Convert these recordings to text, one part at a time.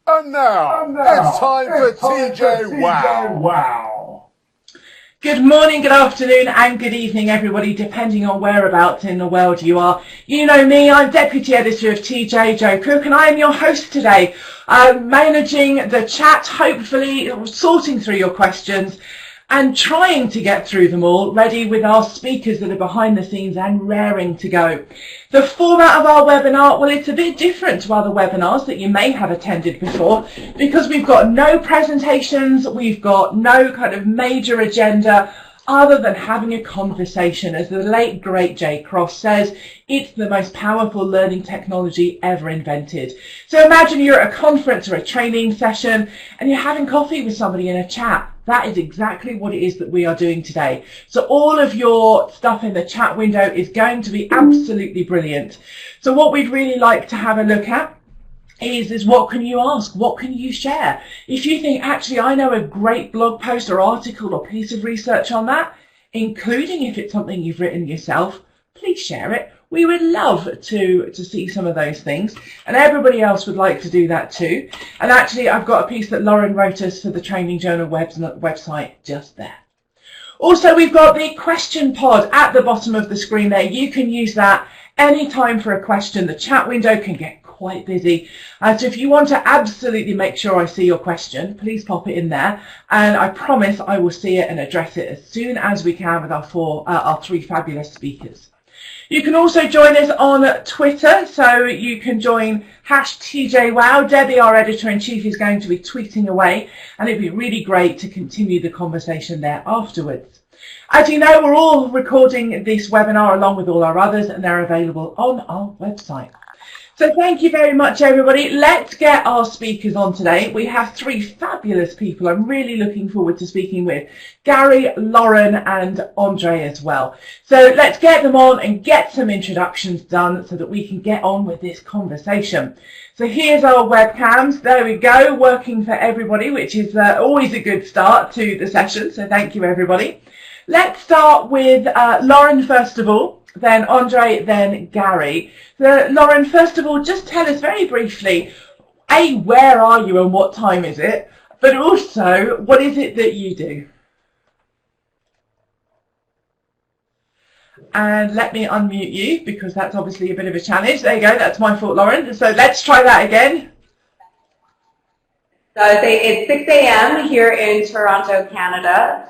And now, it's time for TJwow. Wow. Good morning, good afternoon and good evening everybody, depending on whereabouts in the world you are. You know me, I'm Deputy Editor of TJ, Jo Cook, and I am your host today, managing the chat, hopefully sorting through your questions and trying to get through them all, ready with our speakers that are behind the scenes and raring to go. The format of our webinar, well, it's a bit different to other webinars that you may have attended before, because we've got no presentations, we've got no kind of major agenda other than having a conversation. As the late great Jay Cross says, it's the most powerful learning technology ever invented. So imagine you're at a conference or a training session and you're having coffee with somebody in a chat. That is exactly what it is that we are doing today. So all of your stuff in the chat window is going to be absolutely brilliant. So what we'd really like to have a look at is what can you ask? What can you share? If you think, actually, I know a great blog post or article or piece of research on that, including if it's something you've written yourself, please share it. We would love to see some of those things, and everybody else would like to do that too. And actually, I've got a piece that Lauren wrote us for the Training Journal website just there. Also, we've got the question pod at the bottom of the screen there. You can use that anytime for a question. The chat window can get quite busy. So if you want to absolutely make sure I see your question, please pop it in there. And I promise I will see it and address it as soon as we can with our three fabulous speakers. You can also join us on Twitter, so you can join #TJwow. Debbie, our editor-in-chief, is going to be tweeting away, and it'd be really great to continue the conversation there afterwards. As you know, we're all recording this webinar along with all our others, and they're available on our website. So thank you very much, everybody. Let's get our speakers on today. We have three fabulous people I'm really looking forward to speaking with. Gary, Lauren and Andre as well. So let's get them on and get some introductions done so that we can get on with this conversation. So here's our webcams. There we go, working for everybody, which is always a good start to the session. So thank you, everybody. Let's start with Lauren first of all, then Andre, then Gary. So, Lauren, first of all, just tell us very briefly, A, where are you and what time is it? But also, what is it that you do? And let me unmute you, because that's obviously a bit of a challenge. There you go, that's my fault, Lauren. So let's try that again. So it's 6 a.m. here in Toronto, Canada.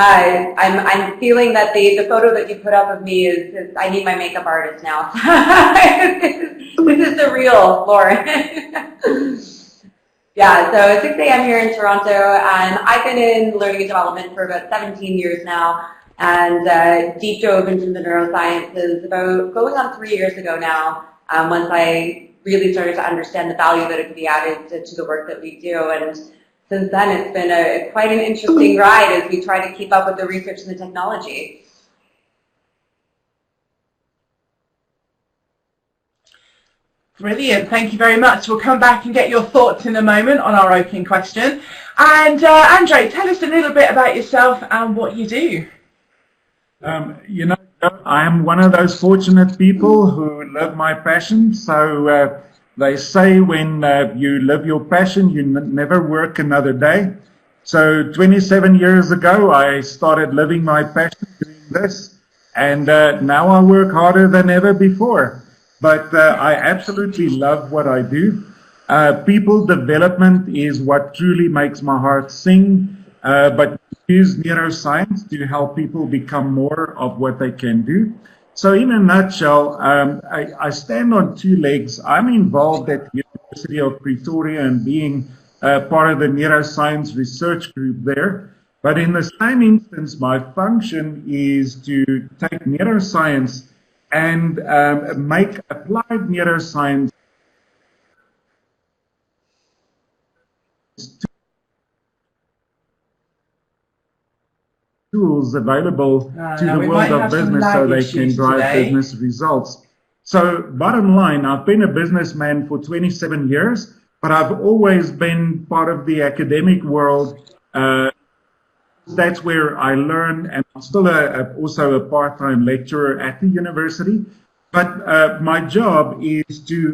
I'm feeling that the photo that you put up of me is I need my makeup artist now. This is the real Lauren. Yeah, so 6 a.m. here in Toronto, and I've been in learning and development for about 17 years now, and deep dove into the neurosciences about going on 3 years ago now, once I really started to understand the value that it could be added to the work that we do. And since then, it's been quite an interesting ride as we try to keep up with the research and the technology. Brilliant, thank you very much. We'll come back and get your thoughts in a moment on our opening question. And Andre, tell us a little bit about yourself and what you do. You know, I am one of those fortunate people who live my passion. So they say when you live your passion, you never work another day. So 27 years ago, I started living my passion doing this. And now I work harder than ever before. But I absolutely love what I do. People development is what truly makes my heart sing. But we use neuroscience to help people become more of what they can do. So in a nutshell, I stand on two legs. I'm involved at the University of Pretoria and being part of the neuroscience research group there. But in the same instance, my function is to take neuroscience and make applied neuroscience tools available to the world of business so they can drive business results. So bottom line, I've been a businessman for 27 years, but I've always been part of the academic world. That's where I learn, and I'm still also a part-time lecturer at the university. But my job is to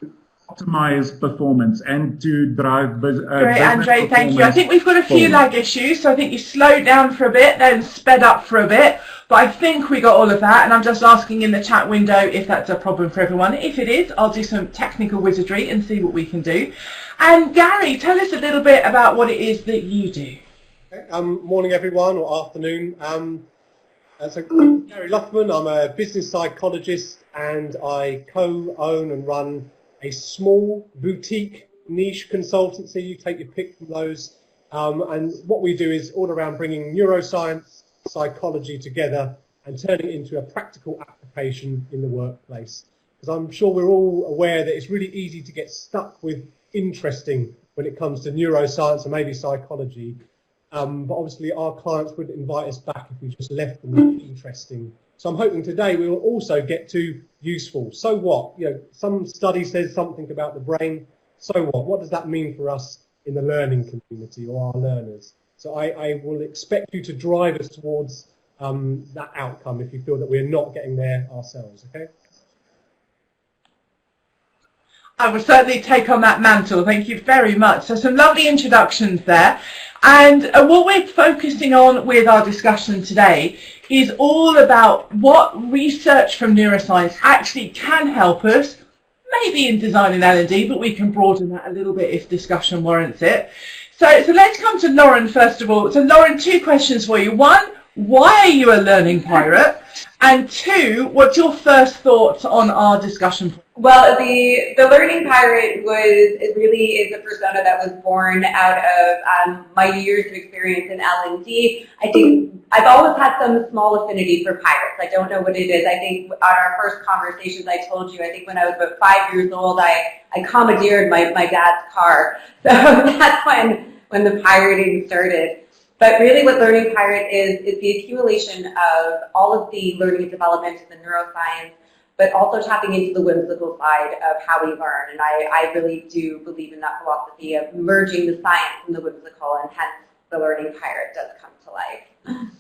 optimize performance and to drive Great, Andre, thank you. I think we've got a few lag issues, so I think you slowed down for a bit, then sped up for a bit, but I think we got all of that, and I'm just asking in the chat window if that's a problem for everyone. If it is, I'll do some technical wizardry and see what we can do. And Gary, tell us a little bit about what it is that you do. Okay, morning everyone, or afternoon. So Gary Luffman, I'm a business psychologist, and I co-own and run a small boutique niche consultancy. You take your pick from those. And what we do is all around bringing neuroscience, psychology together and turning it into a practical application in the workplace. Because I'm sure we're all aware that it's really easy to get stuck with interesting when it comes to neuroscience and maybe psychology. But obviously our clients wouldn't invite us back if we just left them with interesting. So I'm hoping today we will also get to useful. So what? You know, some study says something about the brain. So what? What does that mean for us in the learning community or our learners? So I will expect you to drive us towards that outcome if you feel that we're not getting there ourselves, okay? I will certainly take on that mantle. Thank you very much. So some lovely introductions there. And what we're focusing on with our discussion today is all about what research from neuroscience actually can help us, maybe in designing L&D, but we can broaden that a little bit if discussion warrants it. So let's come to Lauren first of all. So Lauren, two questions for you. One, why are you a learning pirate? And two, what's your first thoughts on our discussion? Well, the learning pirate really is a persona that was born out of my years of experience in L&D. I think I've always had some small affinity for pirates. I don't know what it is. I think on our first conversations I told you, I think when I was about 5 years old, I commandeered my dad's car. So that's when the pirating started. But really what Learning Pirate is the accumulation of all of the learning and development in the neuroscience, but also tapping into the whimsical side of how we learn. And I really do believe in that philosophy of merging the science and the whimsical, and hence the Learning Pirate does come to life.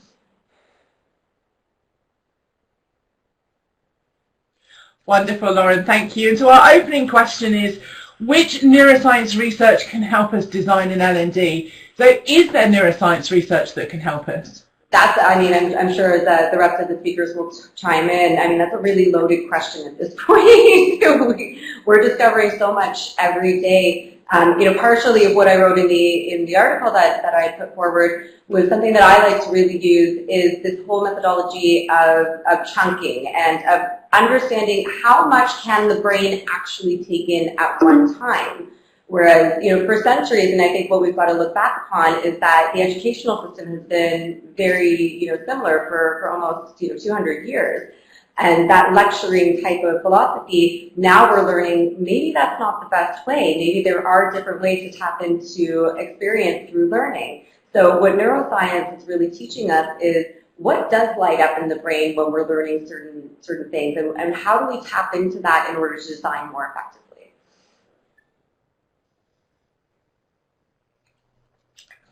Wonderful, Lauren, thank you. And so our opening question is, which neuroscience research can help us design an L&D? So is there neuroscience research that can help us? I'm sure that the rest of the speakers will chime in. I mean, that's a really loaded question at this point. We're discovering so much every day. Partially of what I wrote in the article that I put forward was something that I like to really use is this whole methodology of chunking and of understanding how much can the brain actually take in at one time. Whereas, for centuries, and I think what we've got to look back upon is that the educational system has been very, similar for almost, 200 years. And that lecturing type of philosophy, now we're learning maybe that's not the best way. Maybe there are different ways to tap into experience through learning. So what neuroscience is really teaching us is what does light up in the brain when we're learning certain things, and how do we tap into that in order to design more effectively?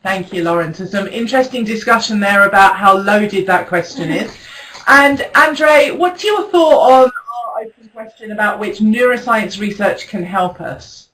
Thank you, Lauren. So some interesting discussion there about how loaded that question is. And Andre, what's your thought on our open question about which neuroscience research can help us?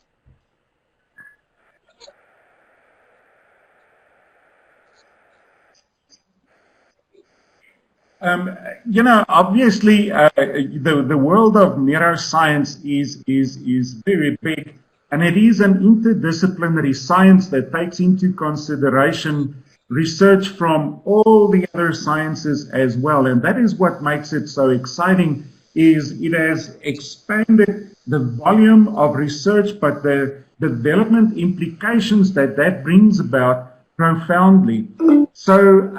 Obviously, the world of neuroscience is very big, and it is an interdisciplinary science that takes into consideration research from all the other sciences as well. And that is what makes it so exciting, is it has expanded the volume of research, but the development implications that brings about profoundly. So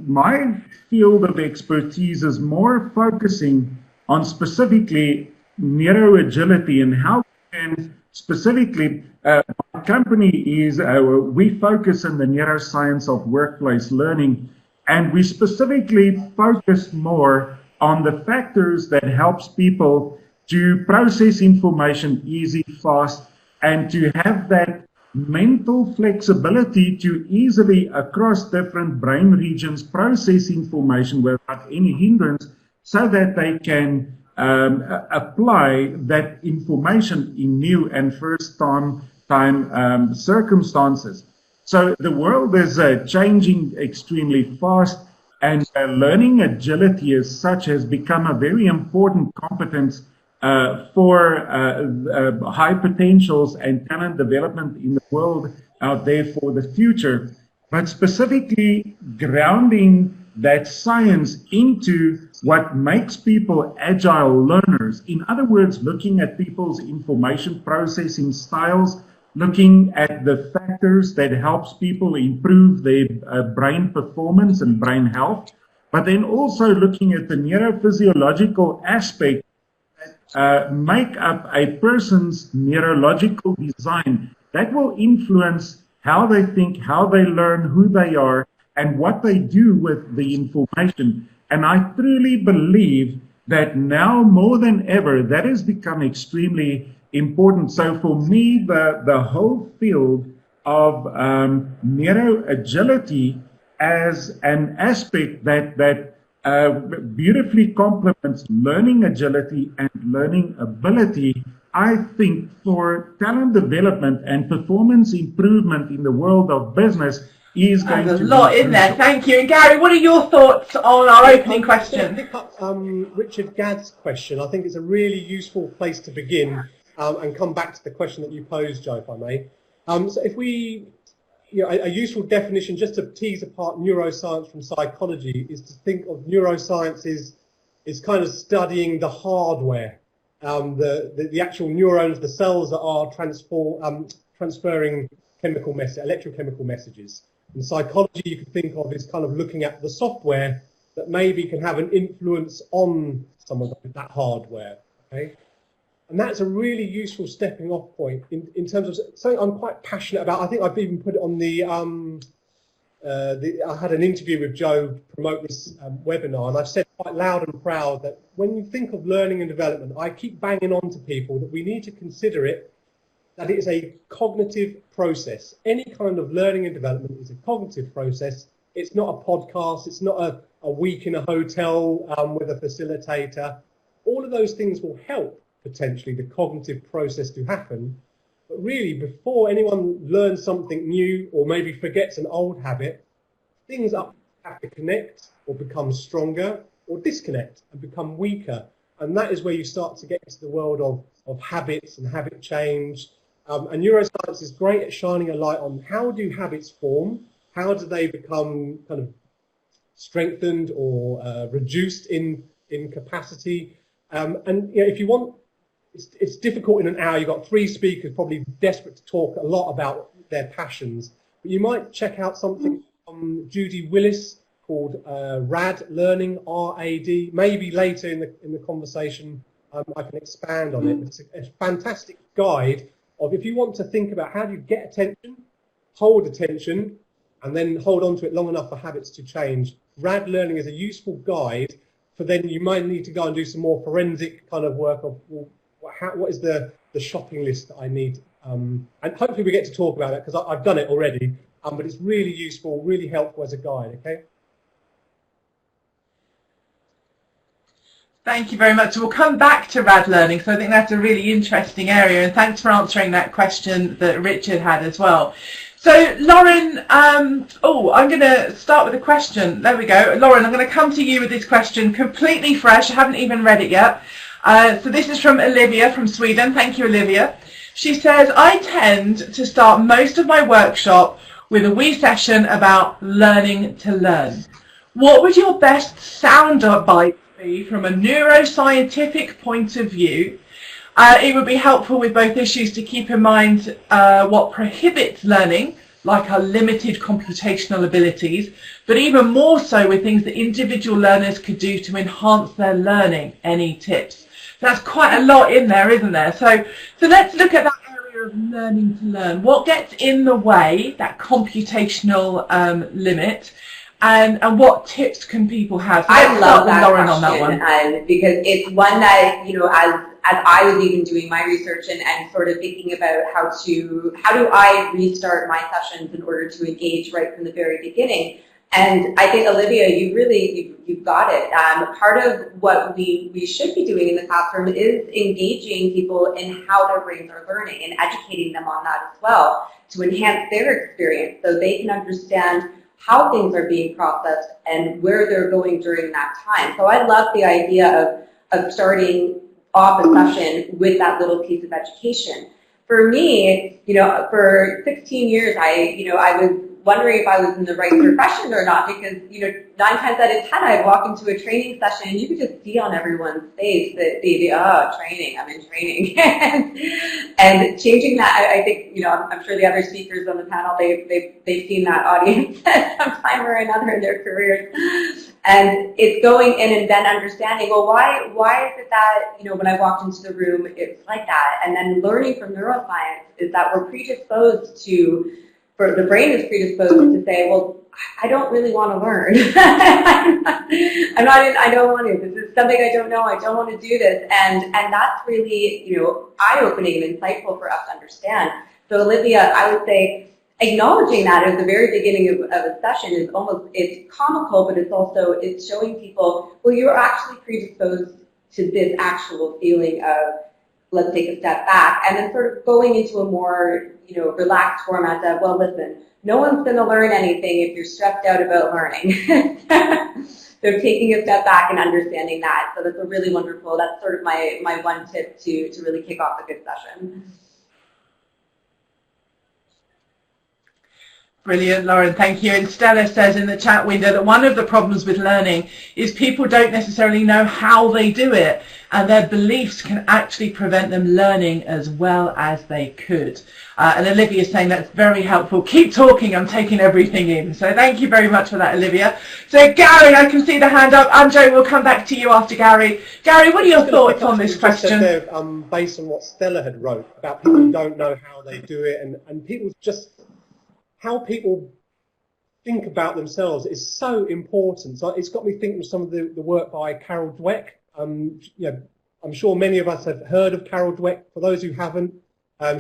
my field of expertise is more focusing on specifically neuroagility and how we can specifically, my company is, we focus on the neuroscience of workplace learning, and we specifically focus more on the factors that helps people to process information easy, fast, and to have that mental flexibility to easily across different brain regions process information without any hindrance, so that they can apply that information in new and first-time circumstances. So the world is changing extremely fast, and learning agility as such has become a very important competence for high potentials and talent development in the world out there for the future. But specifically grounding that science into what makes people agile learners. In other words, looking at people's information processing styles, looking at the factors that helps people improve their brain performance and brain health, but then also looking at the neurophysiological aspect that make up a person's neurological design that will influence how they think, how they learn, who they are, and what they do with the information. And I truly believe that now more than ever, that has become extremely important. So for me, the whole field of neuroagility as an aspect that beautifully complements learning agility and learning ability, I think for talent development and performance improvement in the world of business is going to be There's a lot in there. Thank you. And Gary, what are your thoughts on our opening question? Pick up Richard Gadd's question. I think it's a really useful place to begin and come back to the question that you posed, Joe, if I may. So if we, a useful definition just to tease apart neuroscience from psychology is to think of neuroscience is kind of studying the hardware, the actual neurons, the cells that are transferring electrochemical messages. In psychology, you could think of as kind of looking at the software that maybe can have an influence on some of that hardware. Okay, and that's a really useful stepping off point in terms of something I'm quite passionate about. I think I've even put it on I had an interview with Joe to promote this webinar, and I've said quite loud and proud that when you think of learning and development, I keep banging on to people that we need to consider it that it is a cognitive process. Any kind of learning and development is a cognitive process. It's not a podcast. It's not a week in a hotel with a facilitator. All of those things will help, potentially, the cognitive process to happen. But really, before anyone learns something new or maybe forgets an old habit, things have to connect or become stronger or disconnect and become weaker. And that is where you start to get into the world of habits and habit change. And neuroscience is great at shining a light on how do habits form, how do they become kind of strengthened or reduced in capacity. And if you want, it's difficult in an hour. You've got 3 speakers probably desperate to talk a lot about their passions. But you might check out something from Judy Willis called RAD Learning, R-A-D. Maybe later in the conversation I can expand on it. It's a fantastic guide of if you want to think about how do you get attention, hold attention, and then hold on to it long enough for habits to change. RAD Learning is a useful guide for then you might need to go and do some more forensic kind of work of what is the shopping list that I need. And hopefully we get to talk about it because I've done it already, but it's really useful, really helpful as a guide, okay? Thank you very much. We'll come back to RAD learning, so I think that's a really interesting area, and thanks for answering that question that Richard had as well. So Lauren, I'm going to start with a question. There we go. Lauren, I'm going to come to you with this question, completely fresh. I haven't even read it yet. So this is from Olivia from Sweden. Thank you, Olivia. She says, I tend to start most of my workshop with a wee session about learning to learn. What would your best soundbite be from a neuroscientific point of view? It would be helpful with both issues to keep in mind what prohibits learning, like our limited computational abilities, but even more so with things that individual learners could do to enhance their learning. Any tips? That's quite a lot in there, isn't there? So let's look at that area of learning to learn. What gets in the way, that computational limit, and what tips can people have? So I love that Lauren question on that one. because it's one that, as I was even doing my research and sort of thinking about how do I restart my sessions in order to engage right from the very beginning. And I think, Olivia, you've got it. Part of what we should be doing in the classroom is engaging people in how their brains are learning and educating them on that as well to enhance their experience so they can understand how things are being processed and where they're going during that time. So I love the idea of starting off a session with that little piece of education. For me, for 16 years, I was wondering if I was in the right profession or not, because 9 times out of 10 I'd walk into a training session and you could just see on everyone's face that training, I'm in training. and changing that, I think, I'm sure the other speakers on the panel, they've seen that audience at some time or another in their careers. And it's going in and then understanding, well, why is it that, when I walked into the room, it's like that? And then learning from neuroscience is that we're predisposed to, for the brain is predisposed to say, well, I don't really want to learn. I don't want to. This is something I don't know. I don't want to do this. And that's really, eye-opening and insightful for us to understand. So Olivia, I would say, acknowledging that at the very beginning of a session is it's comical, but it's showing people, well, you're actually predisposed to this actual feeling of, let's take a step back, and then sort of going into a more, relaxed format of, well, listen, no one's going to learn anything if you're stressed out about learning. So taking a step back and understanding that. So that's a really wonderful, that's sort of my one tip to really kick off a good session. Brilliant, Lauren, thank you. And Stella says in the chat window that one of the problems with learning is people don't necessarily know how they do it, and their beliefs can actually prevent them learning as well as they could. And Olivia is saying that's very helpful. Keep talking, I'm taking everything in. So thank you very much for that, Olivia. So Gary, I can see the hand up. Joe, we'll come back to you after Gary. Gary, what are your thoughts on this question? There, based on what Stella had wrote about people who don't know how they do it, and people just, how people think about themselves is so important. So it's got me thinking of some of the work by Carol Dweck. I'm sure many of us have heard of Carol Dweck. For those who haven't,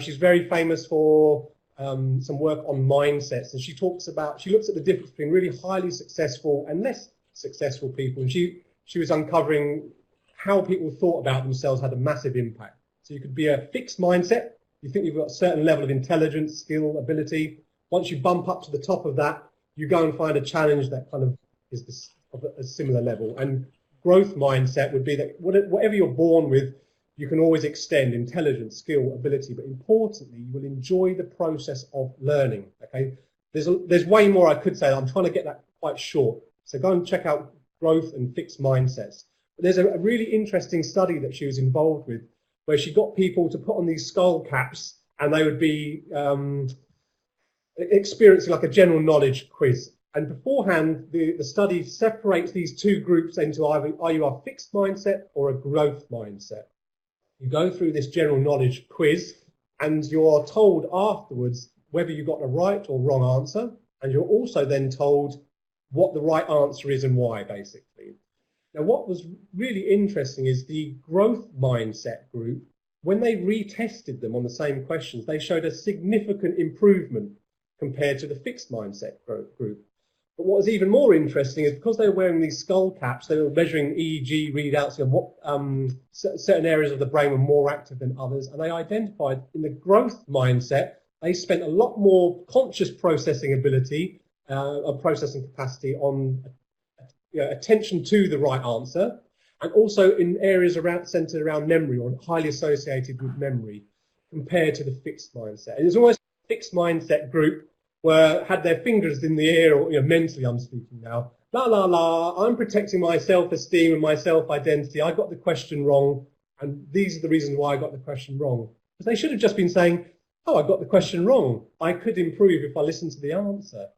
she's very famous for some work on mindsets. And she looks at the difference between really highly successful and less successful people. And she was uncovering how people thought about themselves had a massive impact. So you could be a fixed mindset. You think you've got a certain level of intelligence, skill, ability. Once you bump up to the top of that, you go and find a challenge that kind of is of a similar level. And growth mindset would be that whatever you're born with, you can always extend intelligence, skill, ability, but importantly, you will enjoy the process of learning. Okay, there's way more I could say. I'm trying to get that quite short. So go and check out growth and fixed mindsets. But there's a really interesting study that she was involved with, where she got people to put on these skull caps, and they would be experiencing like a general knowledge quiz. And beforehand, the study separates these two groups into either are you a fixed mindset or a growth mindset. You go through this general knowledge quiz, and you're told afterwards whether you got the right or wrong answer, and you're also then told what the right answer is and why, basically. Now, what was really interesting is the growth mindset group, when they retested them on the same questions, they showed a significant improvement compared to the fixed mindset group. But what was even more interesting is because they were wearing these skull caps, they were measuring EEG readouts of what certain areas of the brain were more active than others, and they identified in the growth mindset, they spent a lot more conscious processing ability, processing capacity on attention to the right answer, and also in areas centered around memory or highly associated with memory compared to the fixed mindset. And it's almost a fixed mindset group had their fingers in the air, or mentally I'm speaking now, la la la, I'm protecting my self-esteem and my self-identity, I got the question wrong, and these are the reasons why I got the question wrong. Because they should have just been saying, oh, I got the question wrong, I could improve if I listened to the answer.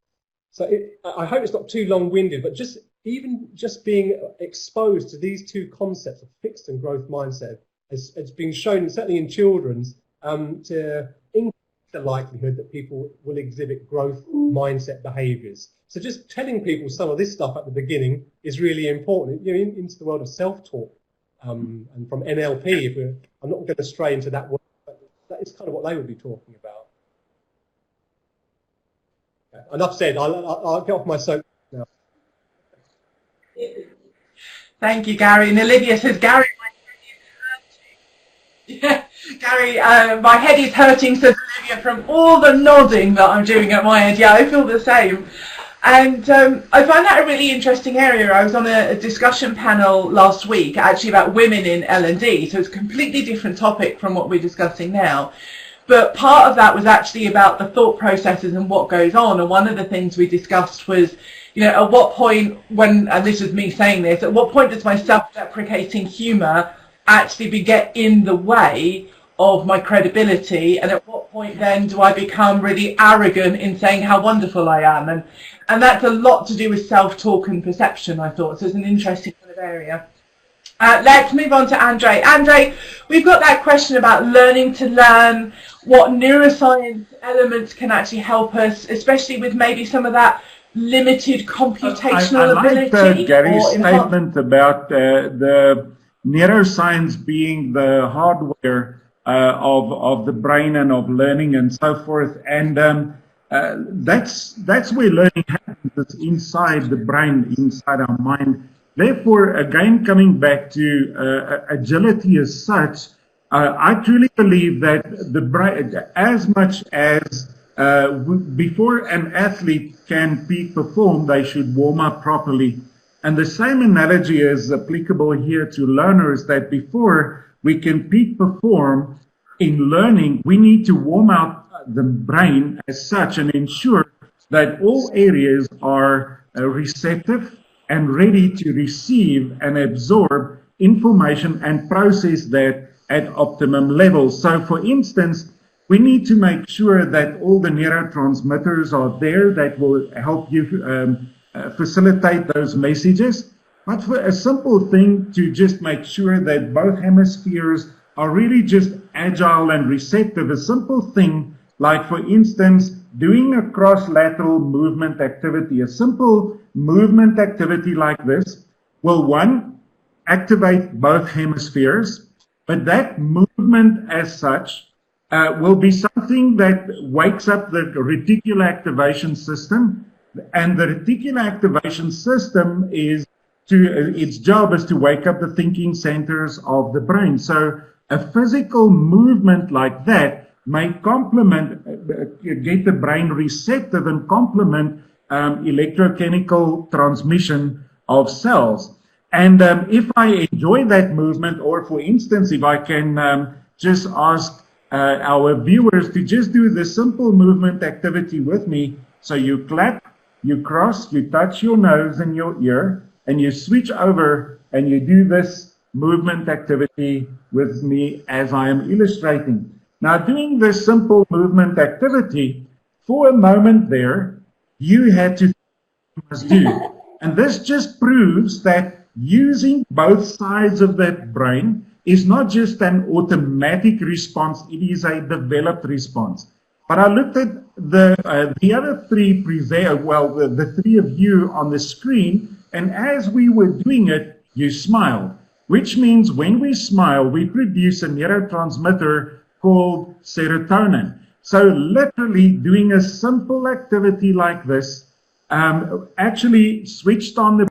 So I hope it's not too long-winded, but just being exposed to these two concepts of fixed and growth mindset has been shown, certainly in children's, to increase the likelihood that people will exhibit growth mindset behaviours. So just telling people some of this stuff at the beginning is really important. Into the world of self-talk and from NLP, I'm not going to stray into that word, but that is kind of what they would be talking about. Okay, enough said. I'll get off my soapbox now. Thank you, Gary. And Olivia says, Gary, my head is hurting. Yeah, Gary, my head is hurting, says Olivia, from all the nodding that I'm doing at my head. Yeah, I feel the same. And I find that a really interesting area. I was on a discussion panel last week, actually about women in L&D, so it's a completely different topic from what we're discussing now. But part of that was actually about the thought processes and what goes on. And one of the things we discussed was, you know, at what point when, and this is me saying this, at what point does my self-deprecating humour actually get in the way of my credibility? And at what point then do I become really arrogant in saying how wonderful I am? And that's a lot to do with self-talk and perception, I thought. So it's an interesting kind of area. Let's move on to Andre. Andre, we've got that question about learning to learn, what neuroscience elements can actually help us, especially with maybe some of that limited computational ability. I like Gary's statement about the neuroscience being the hardware of the brain and of learning and so forth. And that's where learning happens. It's inside the brain, inside our mind. Therefore, again, coming back to agility as such, I truly believe that the brain, as much as before an athlete can peak perform, they should warm up properly. And the same analogy is applicable here to learners, that before we can peak perform in learning, we need to warm out the brain as such and ensure that all areas are receptive and ready to receive and absorb information and process that at optimum levels. So, for instance, we need to make sure that all the neurotransmitters are there that will help you facilitate those messages. But for a simple thing to just make sure that both hemispheres are really just agile and receptive, a simple thing like, for instance, doing a cross-lateral movement activity, a simple movement activity like this will, one, activate both hemispheres, but that movement as such will be something that wakes up the reticular activation system, and the reticular activation system is its job is to wake up the thinking centers of the brain. So a physical movement like that may complement, get the brain receptive and complement electrochemical transmission of cells. And if I enjoy that movement, or for instance, if I can just ask our viewers to just do the simple movement activity with me. So you clap, you cross, you touch your nose and your ear, and you switch over and you do this movement activity with me as I am illustrating. Now, doing this simple movement activity, for a moment there, you had to do. And this just proves that using both sides of that brain is not just an automatic response, it is a developed response. But I looked at the other three, the three of you on the screen, and as we were doing it, you smiled, which means when we smile, we produce a neurotransmitter called serotonin. So literally doing a simple activity like this actually switched on the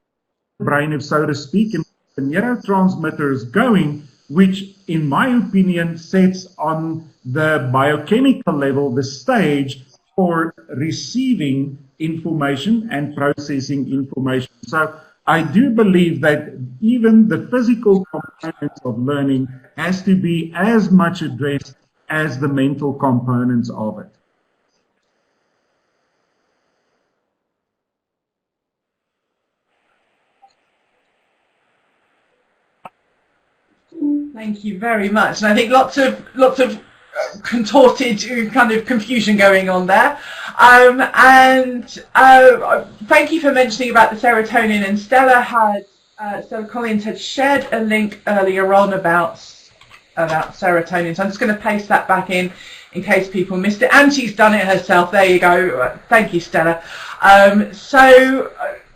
brain, if so to speak, and the neurotransmitter is going, which in my opinion sets on the biochemical level the stage for receiving information and processing information. So I do believe that even the physical components of learning has to be as much addressed as the mental components of it. Thank you very much. And I think lots of contorted kind of confusion going on there. Thank you for mentioning about the serotonin. And Stella Collins had shared a link earlier on about serotonin. So I'm just going to paste that back in case people missed it. And she's done it herself. There you go. Thank you, Stella.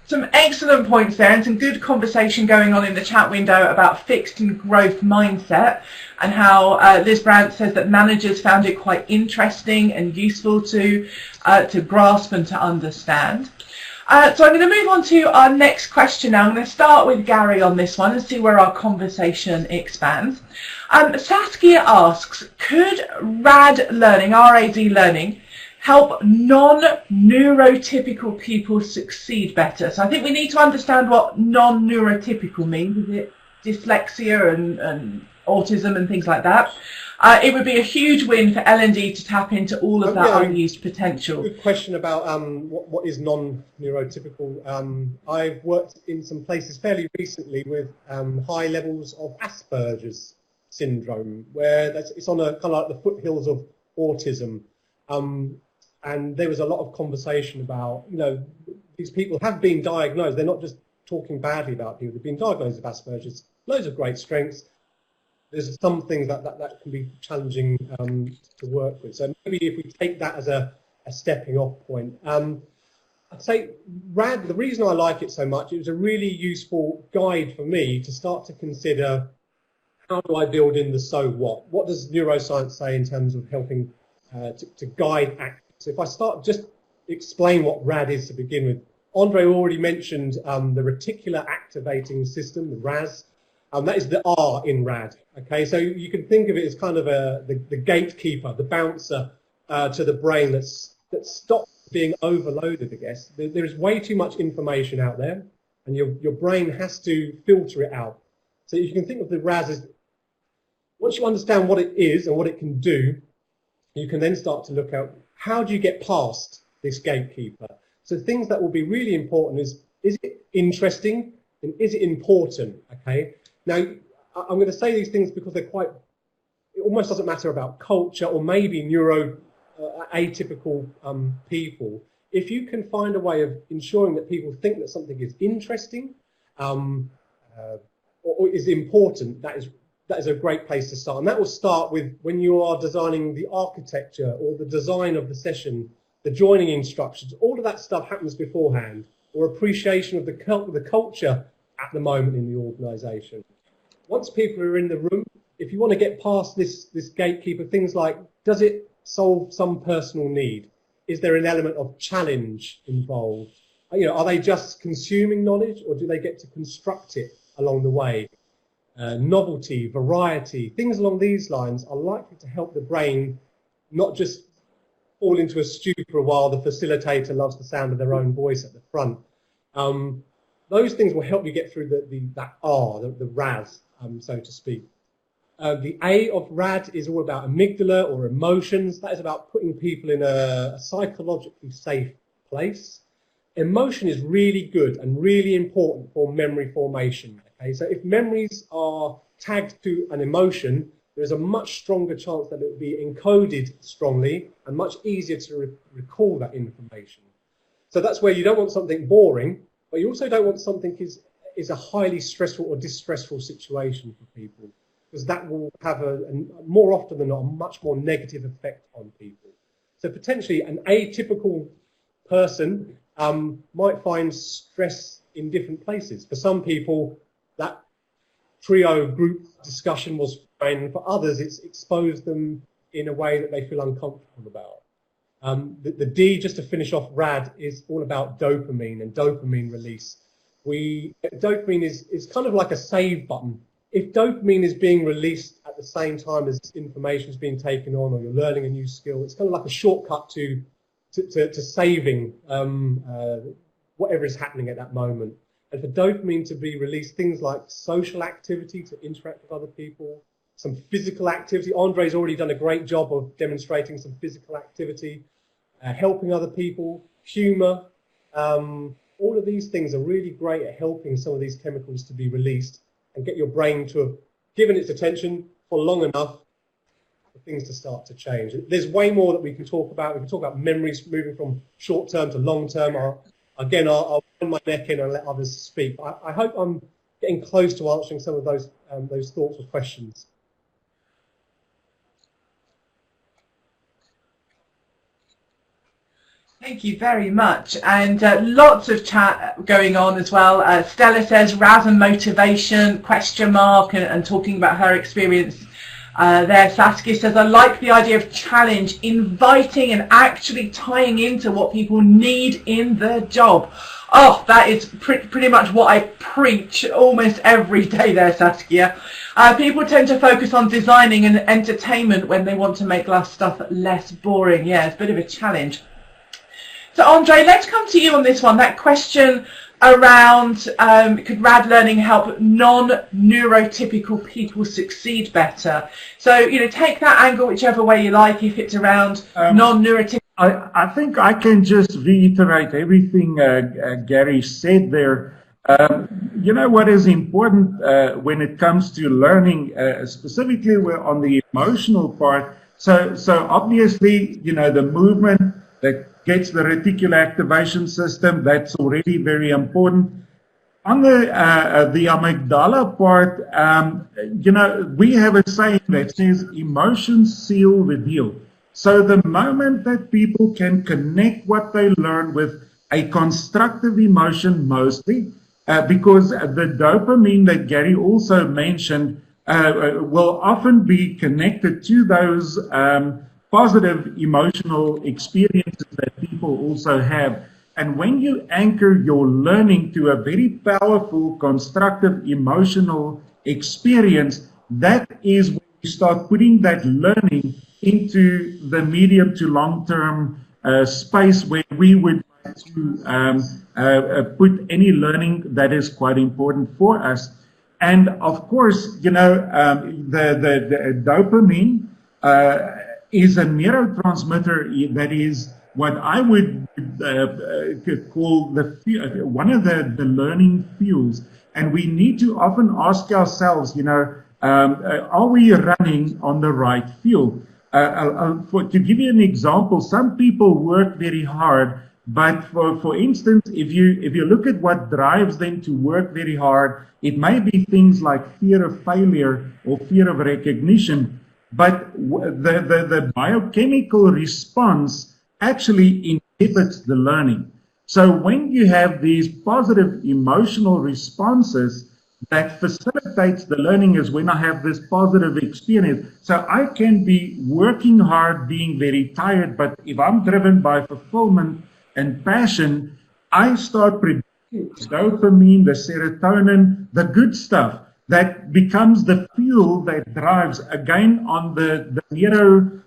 Some excellent points there, and some good conversation going on in the chat window about fixed and growth mindset, and how Liz Brandt says that managers found it quite interesting and useful to grasp and to understand. So I'm going to move on to our next question now. I'm going to start with Gary on this one and see where our conversation expands. Saskia asks, could RAD learning, R-A-D learning, help non-neurotypical people succeed better? So I think we need to understand what non-neurotypical means. Is it dyslexia and autism and things like that? It would be a huge win for L&D to tap into all of that unused potential. Good question about what is non-neurotypical. I've worked in some places fairly recently with high levels of Asperger's syndrome, where it's on a kind of like the foothills of autism. And there was a lot of conversation about, you know, these people have been diagnosed. They're not just talking badly about people. They've been diagnosed with Asperger's. Loads of great strengths. There's some things that can be challenging to work with. So maybe if we take that as a stepping off point. I'd say RAD, the reason I like it so much, it was a really useful guide for me to start to consider, how do I build in the so what? What does neuroscience say in terms of helping to guide action? So if I start just explain what RAD is to begin with, Andre already mentioned the reticular activating system, the RAS. That is the R in RAD. Okay, so you can think of it as kind of the gatekeeper, the bouncer to the brain that stops being overloaded, I guess. There is way too much information out there, and your brain has to filter it out. So you can think of the RAS as, once you understand what it is and what it can do, you can then start to look at how do you get past this gatekeeper. So things that will be really important is it interesting and is it important? Okay. Now, I'm going to say these things because they're quite, it almost doesn't matter about culture or maybe atypical people. If you can find a way of ensuring that people think that something is interesting or is important, that is a great place to start. And that will start with when you are designing the architecture or the design of the session, the joining instructions, all of that stuff happens beforehand, or appreciation of the culture at the moment in the organisation. Once people are in the room, if you want to get past this gatekeeper, things like, does it solve some personal need? Is there an element of challenge involved? You know, are they just consuming knowledge, or do they get to construct it along the way? Novelty, variety, things along these lines are likely to help the brain not just fall into a stupor while the facilitator loves the sound of their own voice at the front. Those things will help you get through that R, the RAS, so to speak. The A of RAD is all about amygdala or emotions. That is about putting people in a psychologically safe place. Emotion is really good and really important for memory formation. Okay, so if memories are tagged to an emotion, there's a much stronger chance that it will be encoded strongly and much easier to recall that information. So that's where you don't want something boring, but you also don't want something is a highly stressful or distressful situation for people, because that will have more often than not a much more negative effect on people. So potentially an atypical person might find stress in different places. For some people, that trio group discussion was fine. For others, it's exposed them in a way that they feel uncomfortable about. The D, just to finish off RAD, is all about dopamine and dopamine release. Dopamine is kind of like a save button. If dopamine is being released at the same time as information is being taken on, or you're learning a new skill, it's kind of like a shortcut to saving whatever is happening at that moment. And for dopamine to be released, things like social activity, to interact with other people, some physical activity. Andre's already done a great job of demonstrating some physical activity, helping other people, humour. All of these things are really great at helping some of these chemicals to be released and get your brain to have given its attention for long enough for things to start to change. There's way more that we can talk about. We can talk about memories moving from short-term to long-term. I'll bend my neck in and let others speak. I hope I'm getting close to answering some of those thoughts or questions. Thank you very much, and lots of chat going on as well. Stella says RAS and motivation, question mark, and talking about her experience There, Saskia says, I like the idea of challenge, inviting and actually tying into what people need in their job. Oh, that is pretty much what I preach almost every day there, Saskia. People tend to focus on designing and entertainment when they want to make stuff less boring. Yeah, it's a bit of a challenge. So, Andre, let's come to you on this one. That question around could rad learning help non-neurotypical people succeed better? So, you know, take that angle whichever way you like, if it's around non-neurotypical. I think I can just reiterate everything Gary said there. You know what is important when it comes to learning, specifically on the emotional part. So obviously, you know, the movement that gets the reticular activation system, that's already very important. On the amygdala part, you know, we have a saying that says emotions seal the deal. So the moment that people can connect what they learn with a constructive emotion mostly, because the dopamine that Gary also mentioned will often be connected to those positive emotional experiences that people also have. And when you anchor your learning to a very powerful, constructive emotional experience, that is when you start putting that learning into the medium to long-term space where we would like to put any learning that is quite important for us. And of course, you know, the dopamine is a neurotransmitter that is what I would call one of the learning fuels. And we need to often ask ourselves, you know, are we running on the right fuel? To give you an example, some people work very hard, but for instance, if you look at what drives them to work very hard, it may be things like fear of failure or fear of recognition, but the biochemical response actually inhibits the learning. So when you have these positive emotional responses, that facilitates the learning is when I have this positive experience. So I can be working hard, being very tired, but if I'm driven by fulfillment and passion, I start producing dopamine, the serotonin, the good stuff that becomes the fuel that drives again on the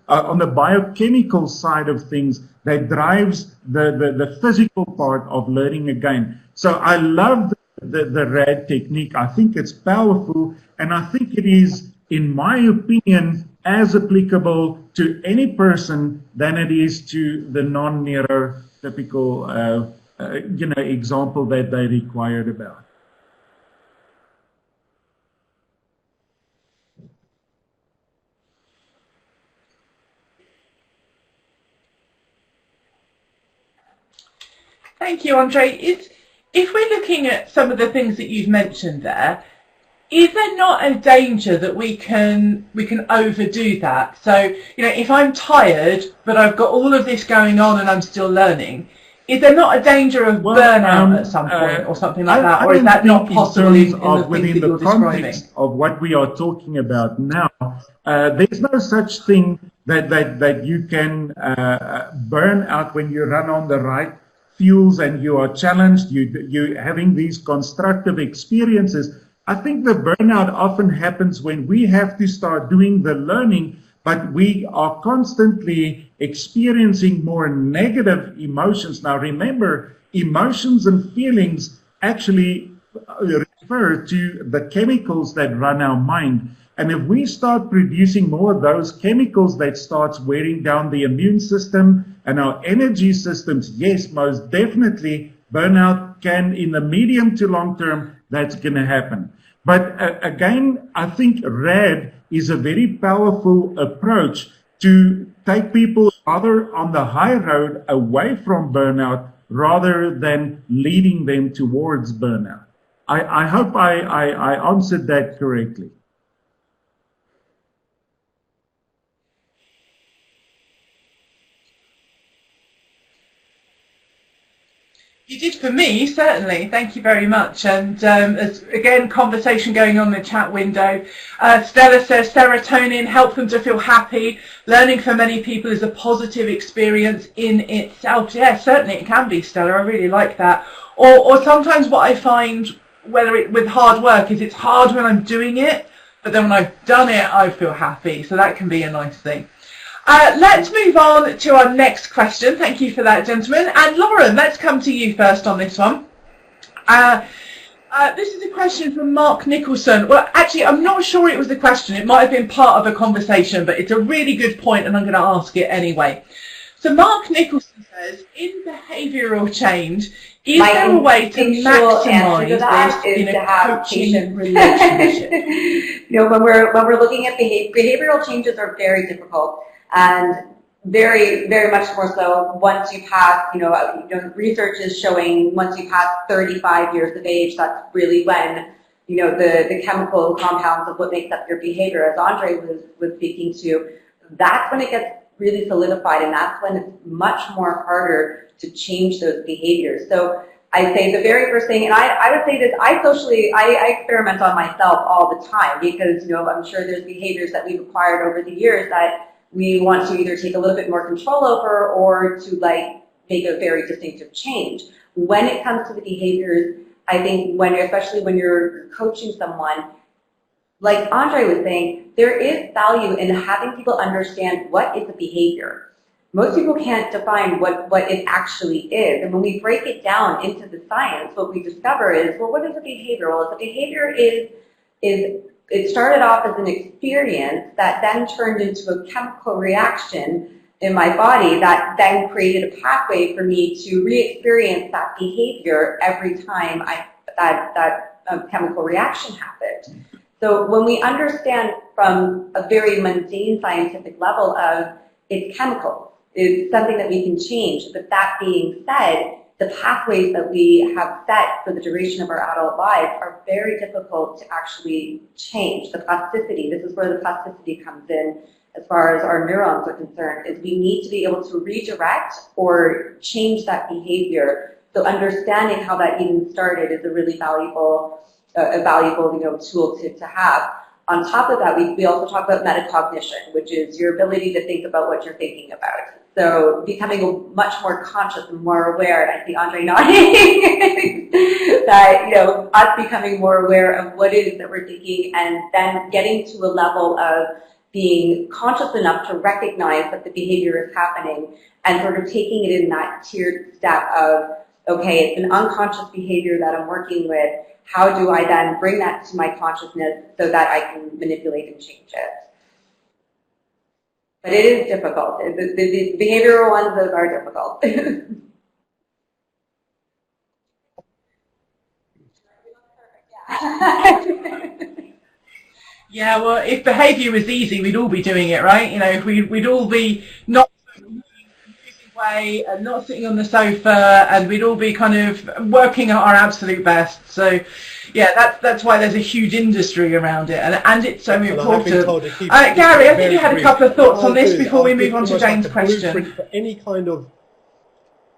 on the biochemical side of things, that drives the physical part of learning again. So I love the RAD technique. I think it's powerful, and I think it is, in my opinion, as applicable to any person than it is to the non-neurotypical you know, example that they required about. Thank you, Andre. If we're looking at some of the things that you've mentioned there, is there not a danger that we can overdo that? So, you know, if I'm tired, but I've got all of this going on and I'm still learning, is there not a danger of burnout at some point or something like that? Or is that not possible in the things that you're describing? Of what we are talking about now, there's no such thing that you can burn out when you run on the right fuels and you are challenged, you're having these constructive experiences. I think the burnout often happens when we have to start doing the learning, but we are constantly experiencing more negative emotions. Now remember, emotions and feelings actually refer to the chemicals that run our mind. And if we start producing more of those chemicals, that starts wearing down the immune system and our energy systems, yes, most definitely burnout can, in the medium to long term, that's going to happen. But again, I think RAD is a very powerful approach to take people rather on the high road away from burnout rather than leading them towards burnout. I hope I answered that correctly. You did for me, certainly. Thank you very much. And as, again, conversation going on in the chat window. Stella says serotonin, help them to feel happy. Learning for many people is a positive experience in itself. Yeah, certainly it can be, Stella. I really like that. Or sometimes what I find, with hard work, is it's hard when I'm doing it, but then when I've done it, I feel happy. So that can be a nice thing. Let's move on to our next question. Thank you for that, gentlemen. And Lauren, let's come to you first on this one. This is a question from Mark Nicholson. Well, actually, I'm not sure it was a question. It might have been part of a conversation, but it's a really good point, and I'm going to ask it anyway. So Mark Nicholson says, in behavioural change, is there a way to maximise this in a coaching relationship? When we're looking at behavioural changes are very difficult. And very, very much more so once you pass, research is showing once you pass 35 years of age, that's really when, the chemical compounds of what makes up your behavior, as Andre was speaking to, that's when it gets really solidified, and that's when it's much more harder to change those behaviors. So I'd say the very first thing, and I would say this, I experiment on myself all the time because, I'm sure there's behaviors that we've acquired over the years that we want to either take a little bit more control over or to make a very distinctive change. When it comes to the behaviors, I think especially when you're coaching someone, like Andre was saying, there is value in having people understand what is a behavior. Most people can't define what it actually is. And when we break it down into the science, what we discover is, well, what is a behavior? Well, a behavior is it started off as an experience that then turned into a chemical reaction in my body that then created a pathway for me to re-experience that behavior every time that chemical reaction happened. So when we understand from a very mundane scientific level of it's chemical, it's something that we can change, but that being said, the pathways that we have set for the duration of our adult lives are very difficult to actually change. The plasticity, this is where the plasticity comes in as far as our neurons are concerned, is we need to be able to redirect or change that behavior. So understanding how that even started is a really valuable tool to have. On top of that, we also talk about metacognition, which is your ability to think about what you're thinking about. So becoming much more conscious and more aware, and I see Andre nodding, that, us becoming more aware of what it is that we're thinking and then getting to a level of being conscious enough to recognize that the behavior is happening and sort of taking it in that tiered step of, okay, it's an unconscious behavior that I'm working with. How do I then bring that to my consciousness so that I can manipulate and change it? But it is difficult. The behavioral ones, those are difficult. Yeah, well, if behaviour was easy, we'd all be doing it, right? If we'd all be not way and not sitting on the sofa, and we'd all be kind of working at our absolute best. So yeah, that's why there's a huge industry around it, and it's so important. Gary, I think you had a couple of thoughts on this before we move on to Jane's question. For any kind of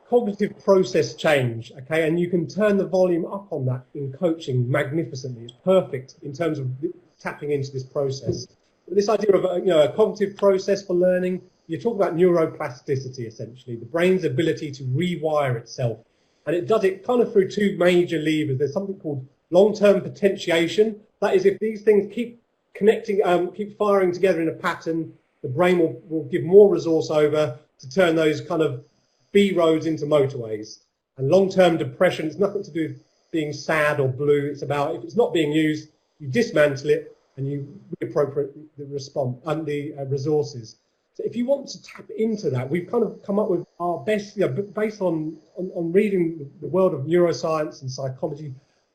cognitive process change, okay, and you can turn the volume up on that in coaching magnificently. It's perfect in terms of tapping into this process. This idea of a cognitive process for learning, you talk about neuroplasticity, essentially, the brain's ability to rewire itself. And it does it kind of through two major levers. There's something called long-term potentiation. That is, if these things keep connecting, keep firing together in a pattern, the brain will give more resource over to turn those kind of B roads into motorways. And long-term depression, it's nothing to do with being sad or blue. It's about, if it's not being used, you dismantle it and you reappropriate the response and the resources. So if you want to tap into that, we've kind of come up with our best, based on reading the world of neuroscience and psychology,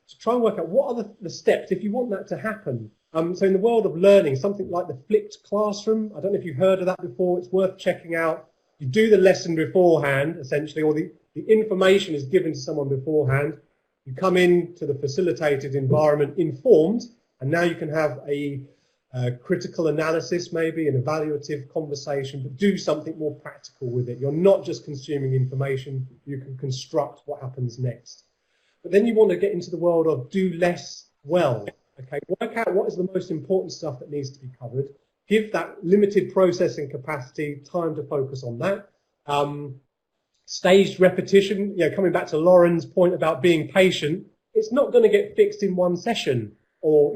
to try and work out what are the steps if you want that to happen. So in the world of learning, something like the flipped classroom, I don't know if you've heard of that before, it's worth checking out. You do the lesson beforehand, essentially, or the information is given to someone beforehand. You come into the facilitated environment informed, and now you can have a critical analysis, maybe an evaluative conversation, but do something more practical with it. You're not just consuming information, you can construct what happens next. But then you want to get into the world of do less well. Okay, work out what is the most important stuff that needs to be covered. Give that limited processing capacity time to focus on that. Staged repetition, coming back to Lauren's point about being patient, it's not going to get fixed in one session or,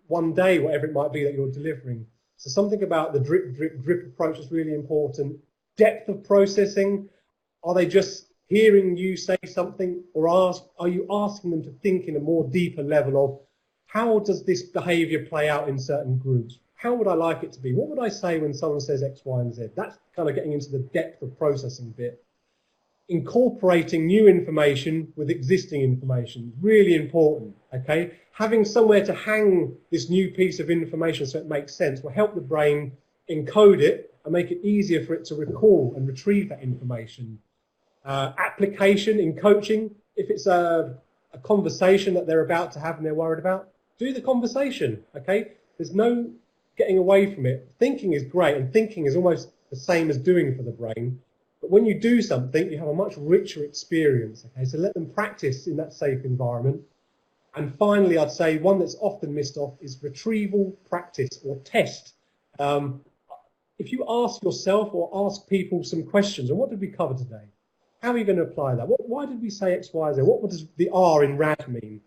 one day, whatever it might be that you're delivering. So something about the drip approach is really important. Depth of processing, are they just hearing you say something, or are you asking them to think in a more deeper level of how does this behavior play out in certain groups? How would I like it to be? What would I say when someone says X, Y, and Z? That's kind of getting into the depth of processing bit. Incorporating new information with existing information, really important, okay? Having somewhere to hang this new piece of information so it makes sense will help the brain encode it and make it easier for it to recall and retrieve that information. Application in coaching, if it's a conversation that they're about to have and they're worried about, do the conversation, okay? There's no getting away from it. Thinking is great, and thinking is almost the same as doing for the brain. But when you do something, you have a much richer experience, okay? So let them practice in that safe environment. And finally, I'd say one that's often missed off is retrieval practice or test. If you ask yourself or ask people some questions, and what did we cover today? How are you going to apply that? Why did we say X, Y, Z? What does the R in RAD mean?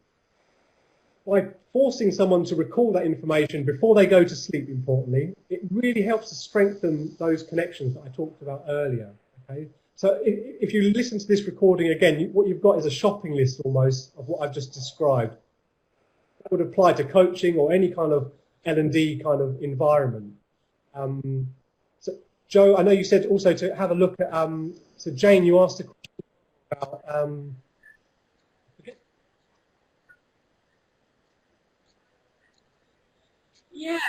By forcing someone to recall that information before they go to sleep, importantly, it really helps to strengthen those connections that I talked about earlier. Okay? So if you listen to this recording again, what you've got is a shopping list almost of what I've just described. That would apply to coaching or any kind of L&D kind of environment. So Joe, I know you said also to have a look at, so Jane, you asked a question about, Yeah.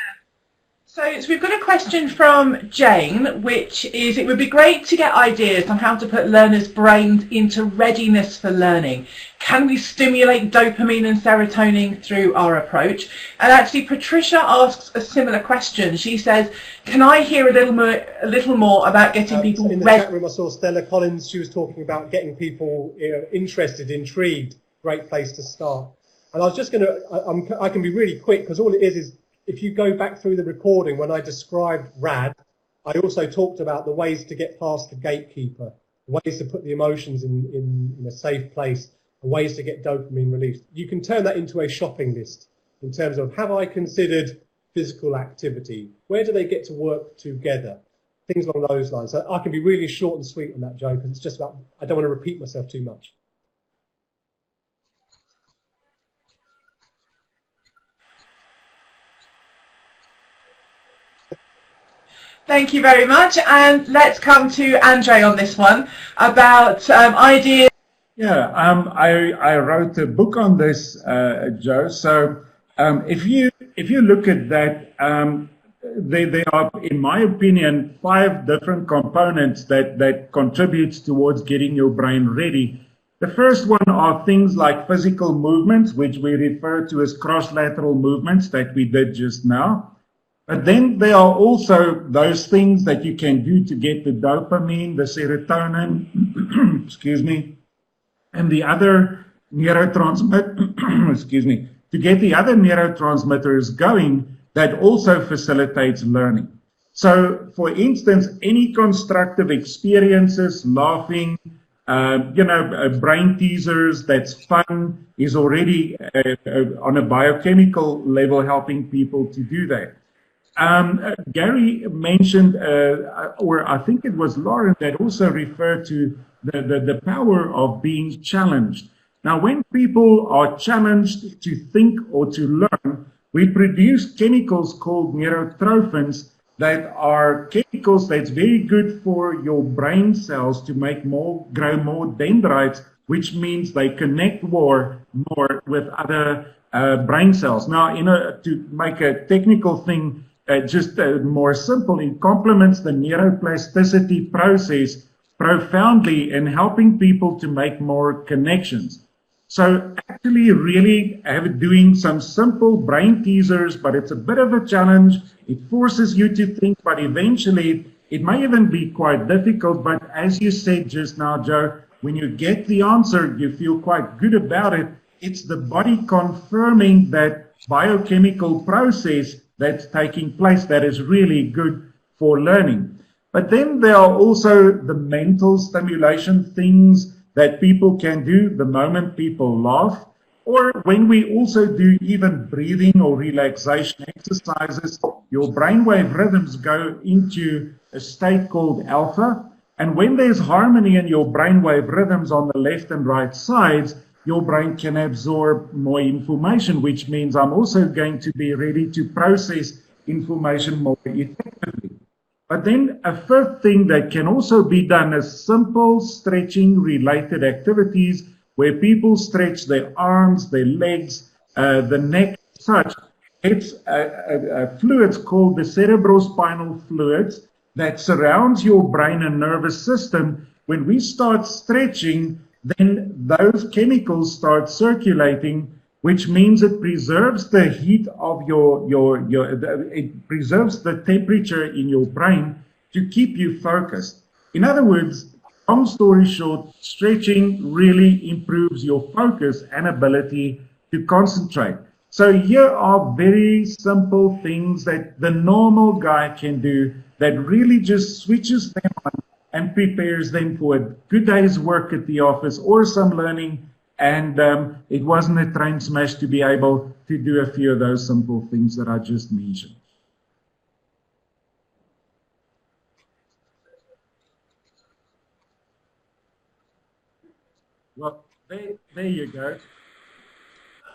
So we've got a question from Jane, which is, it would be great to get ideas on how to put learners' brains into readiness for learning. Can we stimulate dopamine and serotonin through our approach? And actually, Patricia asks a similar question. She says, can I hear a little more about getting people ready? In the chat room, I saw Stella Collins. She was talking about getting people interested, intrigued. Great place to start. And I was just going to, I can be really quick because all it is if you go back through the recording, when I described RAD, I also talked about the ways to get past the gatekeeper, the ways to put the emotions in a safe place, the ways to get dopamine released. You can turn that into a shopping list in terms of, have I considered physical activity? Where do they get to work together? Things along those lines. So I can be really short and sweet on that, Joe, because it's just about, I don't want to repeat myself too much. Thank you very much, and let's come to Andre on this one about ideas. Yeah, I wrote a book on this, Joe. So if you look at that, there are, in my opinion, 5 different components that contributes towards getting your brain ready. The first one are things like physical movements, which we refer to as cross-lateral movements that we did just now. But then there are also those things that you can do to get the dopamine, the serotonin, excuse me, and the other neurotransmitters, excuse me, to get the other neurotransmitters going that also facilitates learning. So, for instance, any constructive experiences, laughing, brain teasers, that's fun, is already on a biochemical level helping people to do that. Gary mentioned, or I think it was Lauren that also referred to the power of being challenged. Now, when people are challenged to think or to learn, we produce chemicals called neurotrophins that are chemicals that's very good for your brain cells to grow more dendrites, which means they connect more with other brain cells. Now, to make a technical thing more simple, it complements the neuroplasticity process profoundly in helping people to make more connections. So actually really doing some simple brain teasers, but it's a bit of a challenge. It forces you to think, but eventually it may even be quite difficult. But as you said just now, Joe, when you get the answer, you feel quite good about it. It's the body confirming that biochemical process that's taking place that is really good for learning. But then there are also the mental stimulation things that people can do the moment people laugh, or when we also do even breathing or relaxation exercises, your brainwave rhythms go into a state called alpha. And when there's harmony in your brainwave rhythms on the left and right sides, your brain can absorb more information, which means I'm also going to be ready to process information more effectively. But then a fifth thing that can also be done is simple stretching related activities where people stretch their arms, their legs, the neck, such. It's fluids called the cerebrospinal fluids that surrounds your brain and nervous system. When we start stretching, then those chemicals start circulating, which means it preserves the heat of it preserves the temperature in your brain to keep you focused. In other words, long story short, stretching really improves your focus and ability to concentrate. So here are very simple things that the normal guy can do that really just switches them on and prepares them for a good day's work at the office or some learning. And it wasn't a train smash to be able to do a few of those simple things that I just mentioned. Well, there you go.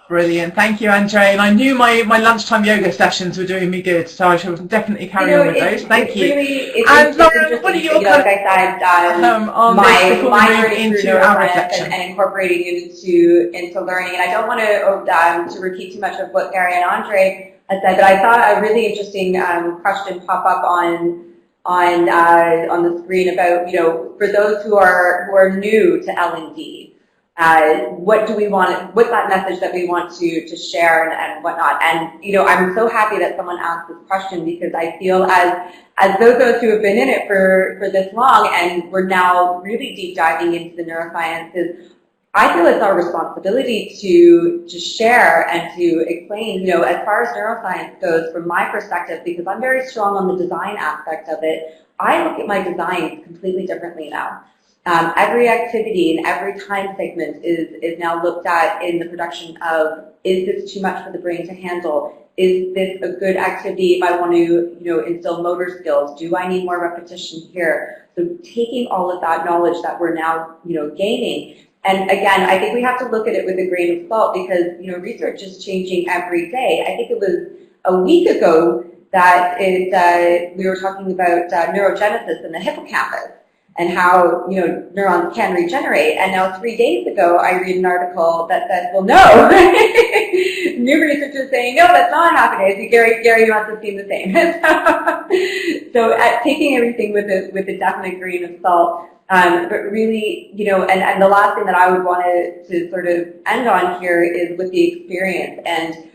Brilliant. Thank you, Andre. And I knew my lunchtime yoga sessions were doing me good, so I shall definitely carry on with those. Thank you. And Lauren, what are your like I said, my journey through neuroscience and incorporating into learning. And I don't want to repeat too much of what Gary and Andre had said, but I thought a really interesting question pop up on the screen about, for those who are new to L&D. What do we want, what's that message that we want to share and whatnot? And, I'm so happy that someone asked this question because I feel as those of us who have been in it for this long and we're now really deep diving into the neurosciences, I feel it's our responsibility to share and to explain, as far as neuroscience goes, from my perspective, because I'm very strong on the design aspect of it, I look at my designs completely differently now. Every activity and every time segment is now looked at in the production of, is this too much for the brain to handle? Is this a good activity if I want to, instill motor skills? Do I need more repetition here? So taking all of that knowledge that we're now, gaining. And again, I think we have to look at it with a grain of salt because, research is changing every day. I think it was a week ago that we were talking about neurogenesis in the hippocampus and how, neurons can regenerate. And now 3 days ago, I read an article that says, well, no. New research is saying, no, that's not happening. I see Gary must have seen the same. So taking everything with a definite grain of salt, but really, and the last thing that I would want to sort of end on here is with the experience. And,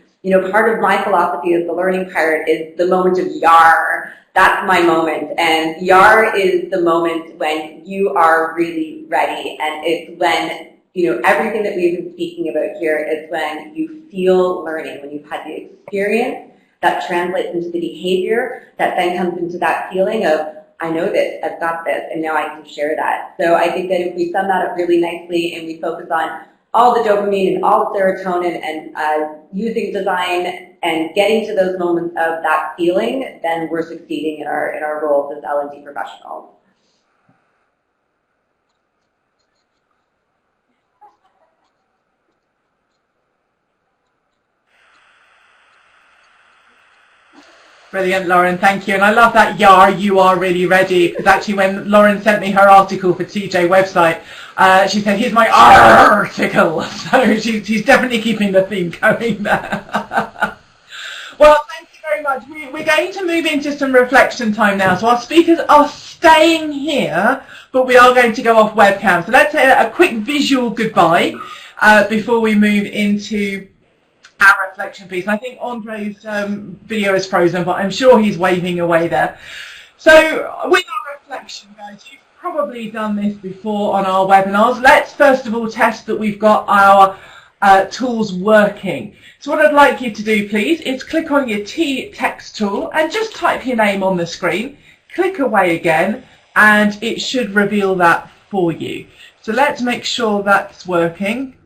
part of my philosophy as the learning pirate is the moment of yar. That's my moment. And yar is the moment when you are really ready. And it's when, everything that we've been speaking about here is when you feel learning, when you've had the experience that translates into the behavior that then comes into that feeling of, I know this, I've got this, and now I can share that. So I think that if we sum that up really nicely and we focus on all the dopamine and all the serotonin and using design and getting to those moments of that feeling, then we're succeeding in our roles as L&D professionals. Brilliant, Lauren, thank you. And I love that you are really ready, because actually when Lauren sent me her article for TJ website, she said, here's my article. So she's definitely keeping the theme going there. Well, thank you very much. We're going to move into some reflection time now. So our speakers are staying here, but we are going to go off webcam. So let's say a quick visual goodbye. before we move into our reflection piece. I think Andre's video is frozen, but I'm sure he's waving away there. So with our reflection, guys, you've probably done this before on our webinars. Let's first of all test that we've got our tools working. So what I'd like you to do, please, is click on your text tool and just type your name on the screen. Click away again, and it should reveal that for you. So let's make sure that's working.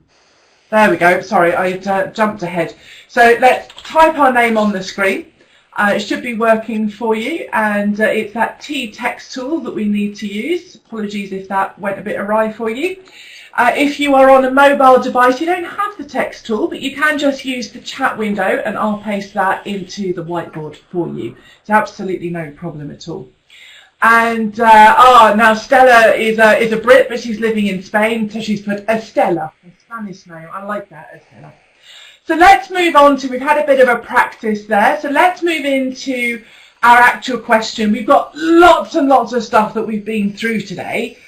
There we go. Sorry, I jumped ahead. So let's type our name on the screen. It should be working for you, and it's that text tool that we need to use. Apologies if that went a bit awry for you. If you are on a mobile device, you don't have the text tool, but you can just use the chat window, and I'll paste that into the whiteboard for you. It's absolutely no problem at all. And now Stella is a Brit, but she's living in Spain, so she's put Estella, a Spanish name. I like that, Estella. So let's move on to, we've had a bit of a practice there, so let's move into our actual question. We've got lots and lots of stuff that we've been through today.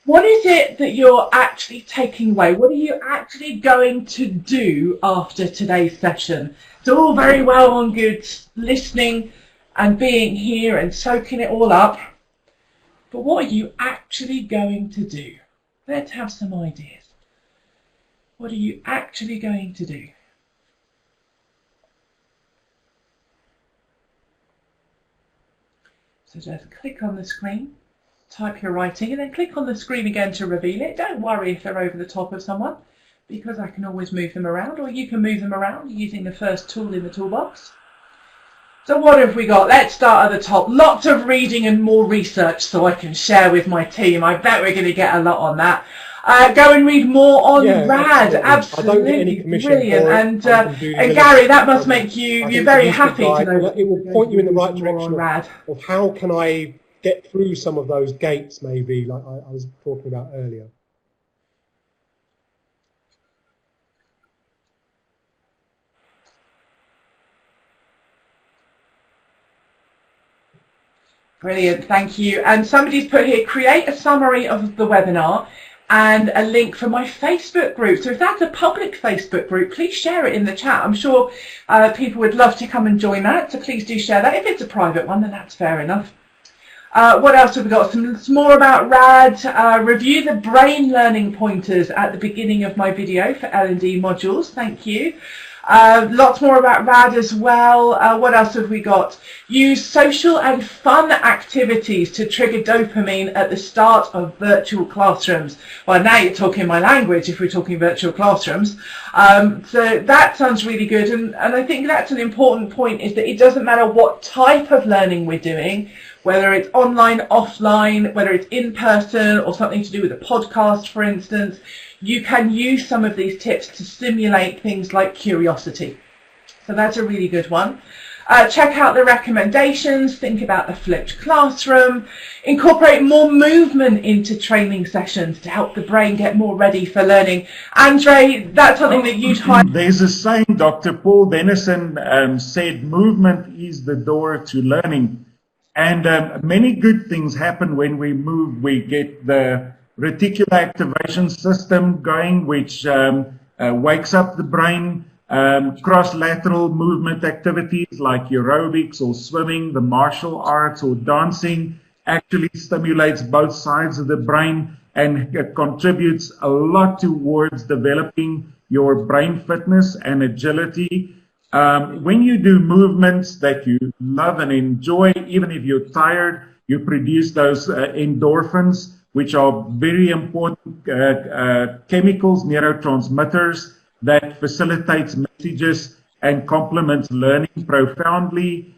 What is it that you're actually taking away? What are you actually going to do after today's session? It's all very well and good listening and being here and soaking it all up, but what are you actually going to do? Let's have some ideas. What are you actually going to do? So just click on the screen, type your writing, and then click on the screen again to reveal it. Don't worry if they're over the top of someone, because I can always move them around, or you can move them around using the first tool in the toolbox. So what have we got? Let's start at the top. Lots of reading and more research so I can share with my team. I bet we're going to get a lot on that. Go and read more on RAD. Absolutely brilliant. And Gary, that must make you very happy to know. It will point you in the right direction of how can I get through some of those gates, maybe, like I was talking about earlier. Brilliant, thank you. And somebody's put here, create a summary of the webinar and a link for my Facebook group. So if that's a public Facebook group, please share it in the chat. I'm sure people would love to come and join that, so please do share that. If it's a private one, then that's fair enough. What else have we got? Some more about RAD. Review the brain learning pointers at the beginning of my video for L&D modules. Thank you. Lots more about RAD as well. What else have we got? Use social and fun activities to trigger dopamine at the start of virtual classrooms. Well, now you're talking my language if we're talking virtual classrooms. So that sounds really good. And I think that's an important point, is that it doesn't matter what type of learning we're doing, whether it's online, offline, whether it's in person or something to do with a podcast, for instance. You can use some of these tips to stimulate things like curiosity. So that's a really good one. Check out the recommendations, think about the flipped classroom, incorporate more movement into training sessions to help the brain get more ready for learning. Andre, that's something that you'd highlight. There's a saying, Dr. Paul Dennison said, movement is the door to learning. And many good things happen when we move. We get the reticular activation system going, which wakes up the brain. Cross-lateral movement activities like aerobics or swimming, the martial arts or dancing actually stimulates both sides of the brain and contributes a lot towards developing your brain fitness and agility. When you do movements that you love and enjoy, even if you're tired, you produce those endorphins, which are very important chemicals, neurotransmitters, that facilitates messages and complements learning profoundly.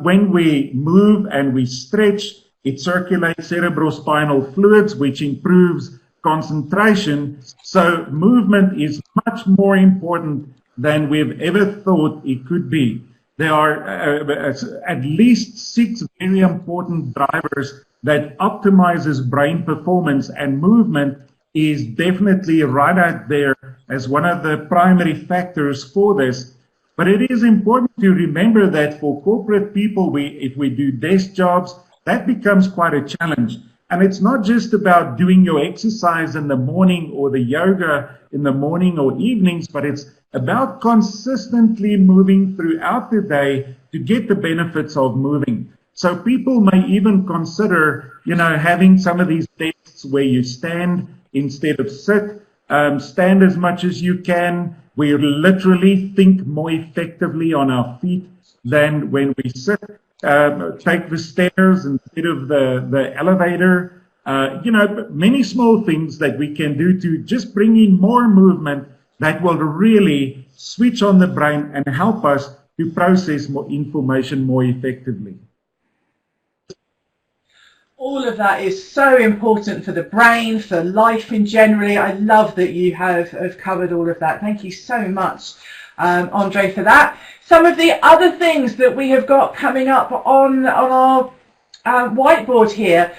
When we move and we stretch, it circulates cerebrospinal fluids, which improves concentration. So movement is much more important than we've ever thought it could be. There are at least 6 very important drivers that optimizes brain performance, and movement is definitely right out there as one of the primary factors for this. But it is important to remember that for corporate people, if we do desk jobs, that becomes quite a challenge. And it's not just about doing your exercise in the morning or the yoga in the morning or evenings, but it's about consistently moving throughout the day to get the benefits of moving. So people may even consider, having some of these tests where you stand instead of sit. Stand as much as you can. We literally think more effectively on our feet than when we sit. Take the stairs instead of the elevator. Many small things that we can do to just bring in more movement that will really switch on the brain and help us to process more information more effectively. All of that is so important for the brain, for life in general. I love that you have covered all of that. Thank you so much, Andre, for that. Some of the other things that we have got coming up on our whiteboard here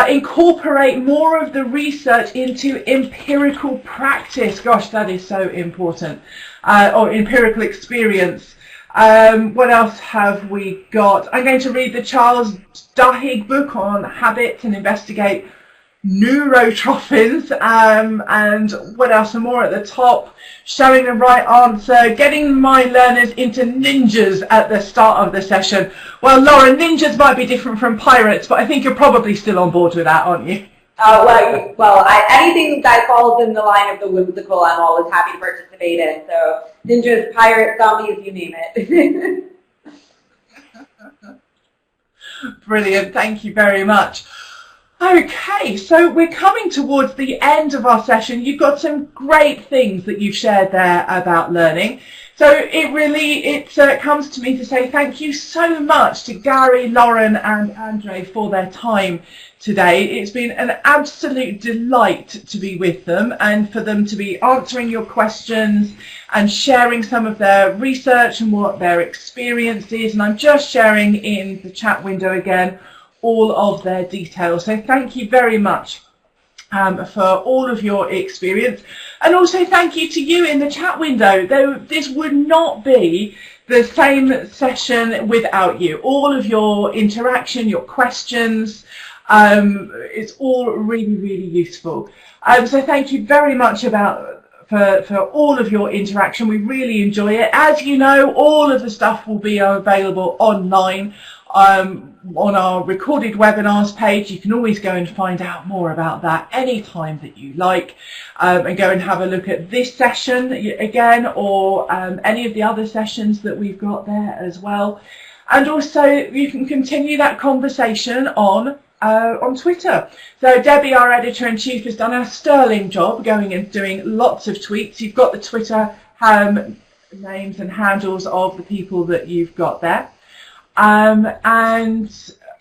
incorporate more of the research into empirical practice. Gosh, that is so important. Or empirical experience. What else have we got? I'm going to read the Charles Duhigg book on habits and investigate neurotrophins, and what else? Some more at the top, showing the right answer, getting my learners into ninjas at the start of the session. Well, Lauren, ninjas might be different from pirates, but I think you're probably still on board with that, aren't you? Anything that falls in the line of the whimsical, I'm always happy to participate in. So ninjas, pirates, zombies, you name it. Brilliant, thank you very much. Okay, so we're coming towards the end of our session. You've got some great things that you've shared there about learning. So it comes to me to say thank you so much to Gary, Lauren and Andre for their time today. It's been an absolute delight to be with them and for them to be answering your questions and sharing some of their research and what their experience is. And I'm just sharing in the chat window again all of their details. So thank you very much for all of your experience. And also thank you to you in the chat window. Though this would not be the same session without you. All of your interaction, your questions, it's all really, really useful. So thank you very much for all of your interaction. We really enjoy it. As you know, all of the stuff will be available online on our recorded webinars page. You can always go and find out more about that anytime that you like, and go and have a look at this session again, or any of the other sessions that we've got there as well. And also you can continue that conversation on Twitter. So Debbie, our editor-in-chief, has done a sterling job going and doing lots of tweets. You've got the Twitter names and handles of the people that you've got there. So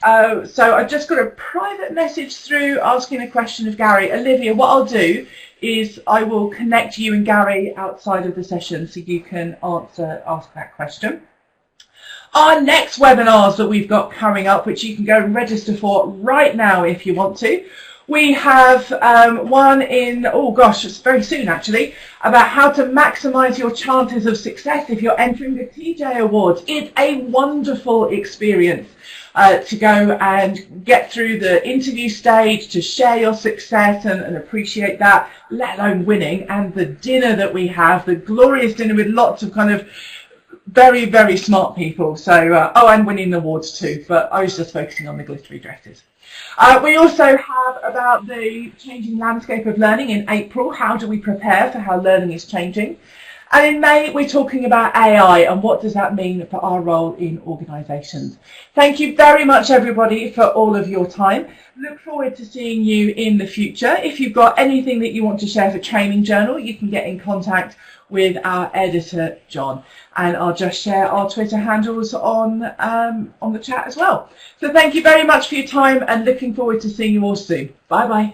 I just got a private message through asking a question of Gary. Olivia, what I'll do is I will connect you and Gary outside of the session so you can ask that question. Our next webinars that we've got coming up, which you can go and register for right now if you want to. We have one in, oh gosh, it's very soon actually, about how to maximise your chances of success if you're entering the TJ Awards. It's a wonderful experience to go and get through the interview stage, to share your success and appreciate that, let alone winning, and the dinner that we have, the glorious dinner with lots of kind of very, very smart people. So, and winning awards too, but I was just focusing on the glittery dresses. We also have about the changing landscape of learning in April. How do we prepare for how learning is changing? And in May, we're talking about AI and what does that mean for our role in organisations. Thank you very much, everybody, for all of your time. Look forward to seeing you in the future. If you've got anything that you want to share for Training Journal, you can get in contact with our editor, John. And I'll just share our Twitter handles on the chat as well. So thank you very much for your time and looking forward to seeing you all soon. Bye-bye.